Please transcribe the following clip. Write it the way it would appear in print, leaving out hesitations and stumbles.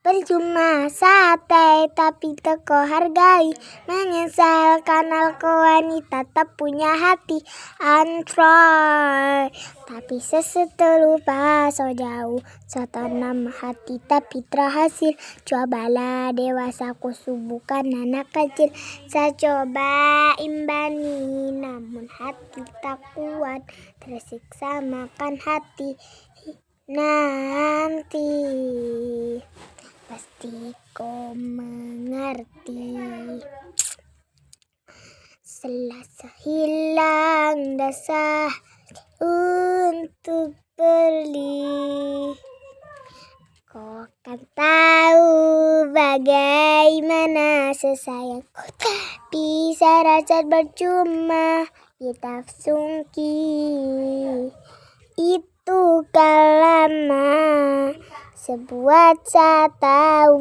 Percuma sate tapi tak kau hargai. Menyesal karena kau wanita tak punya hati. Antroy tapi selupa so jauh. So tanam hati tapi terhasil. Cobalah dewasa ku bukan anak kecil. Saya coba imbani namun hati tak kuat. Tersiksa makan hati nanti. Pasti kau mengerti. Selasa hilang dasar untuk beli. Kau kan tahu bagaimana sesayangku bisa rasa percuma kita sungki. Itu kalama sebuah tahu